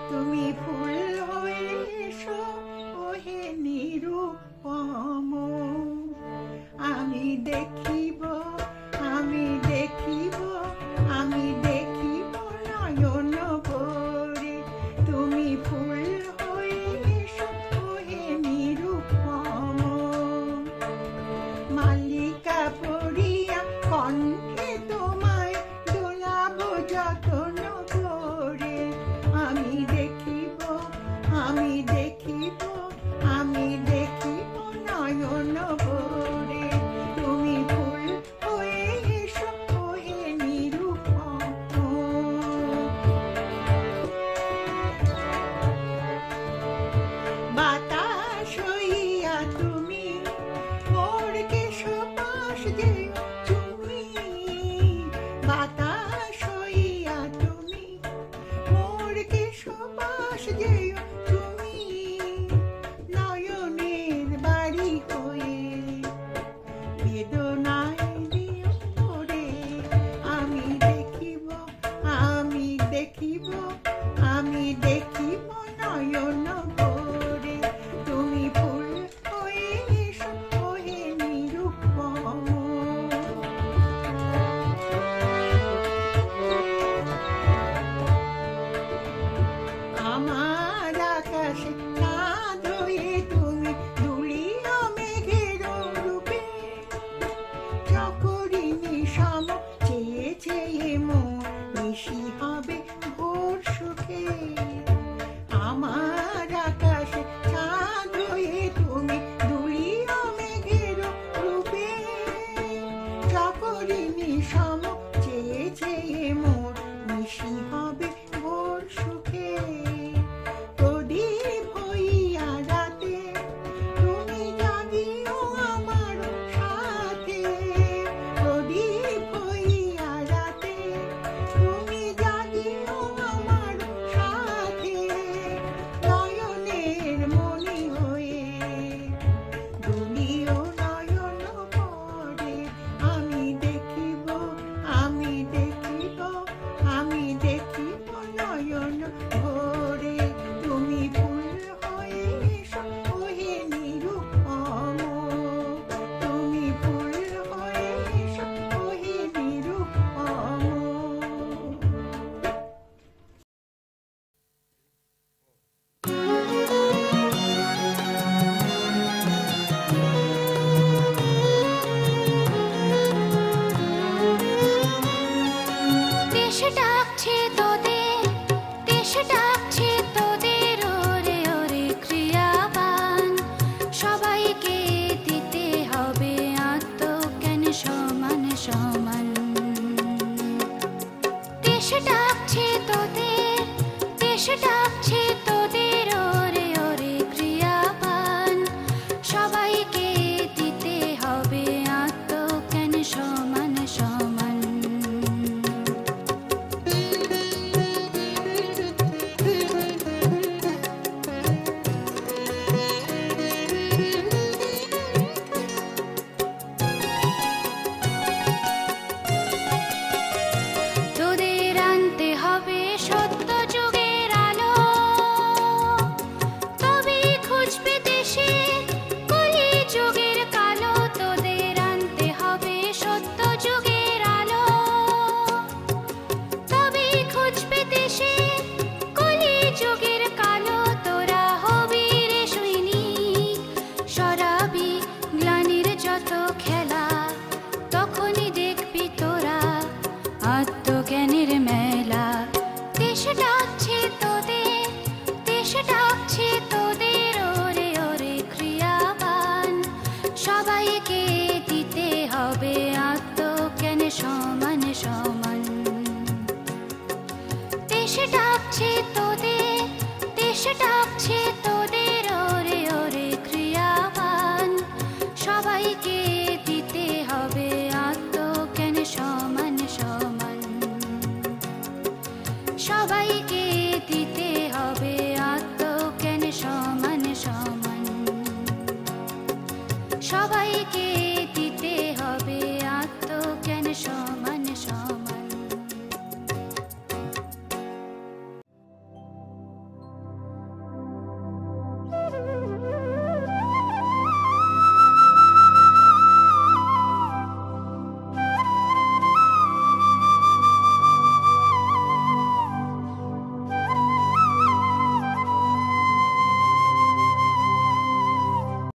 তুমি ফুল হয়ে এসো ওহে নিরুপম। আমি দেখিব, আমি দেখিব, আমি দেখিব নয়ন ভরে। তুমি ফুল হয়ে এসো ওহে নিরুপম। মালিকা পড়িয়া কণ্ঠে তোমায় দোলাব যতন করে। আমি দেখিব, আমি দেখিব, আমি দেখিব নয়ন ভরে। তুমি ফুল হয়ে এসো ওহে নিরুপম। বাতাস হইয়া তুমি মোর কেশপাশ যেও তুমি। বাতাস হইয়া তুমি মোর কেশপাশ যেও তুমি। নয়নের বাড়ি হয়ে বেদনায় দিও ভরে। আমি দেখিব, আমি দেখিব, আমি দেখিব নয়ন ভরে। তুমি ফুল হয়ে এসো ওহে নিরুপম। আমার আকাশে চাঁদ হয়ে তুমি দুলিয়া মেঘের রূপে। চকরিণী সম চেয়ে চেয়ে মন নিশি হবে ভোর সুখে। আমার আকাশে চাঁদ হয়ে তুমি দুলিয়া মেঘের রূপে। চকরিণী সম চেয়ে চেয়ে মন নিশি হবে ভোর সুখে। প্রদীপ হইয়া রাতে তুমি জাগিও আমার সাথে। প্রদীপ হইয়া রাতে তুমি জাগিও আমার সাথে। নয়নের মণি হয়ে দুলিও নয়ন ভরে। আমি দেখিব, আমি দেখিব, আমি দেখিব নয়ন ভরে। তুমি ফুল হয়ে এসো ওহে নিরুপম। তুমি ফুল হয়ে এসো ওহে নিরুপম। দেশ ডাকছে তোদের, দেশ ডাকছে তোদের, ওরে ওরে ক্রিয়াবান। সবাইকে দিতে হবে আত্মজ্ঞান সমান সমান। দেশ ডাকছে তোদের, দেশ ডাকছে তোদের, ওরে ওরে ক্রিয়াবান। সবাইকে দিতে হবে আত্মজ্ঞান সমান সমান। তোদের আনতে হবে সত্য যুগের আলো। তবেই খুঁজবে দেশে কলি যুগের কালো। তোদের আনতে হবে সত্য যুগের আলো। তবেই খুঁজবে দেশে কলি যুগের কালো। তোরা হবি রে সৈনিক, সরাবি গ্লানির যত খেলা। তখনই দেখবি তোরা আত্মজ্ঞানের মেলা। দেশ ডাকছে তোদের, দেশ ডাকছে তোদের, ওরে ওরে ক্রিয়াবান। সবাইকে দিতে হবে আত্মজ্ঞান সমান সমান। দেশ ডাকছে তোদের, দেশ ডাকছে তোদের, ওরে ওরে ক্রিয়াবান। সবাইকে দিতে হবে আত্মজ্ঞান সমান সমান। সবাইকে দিতে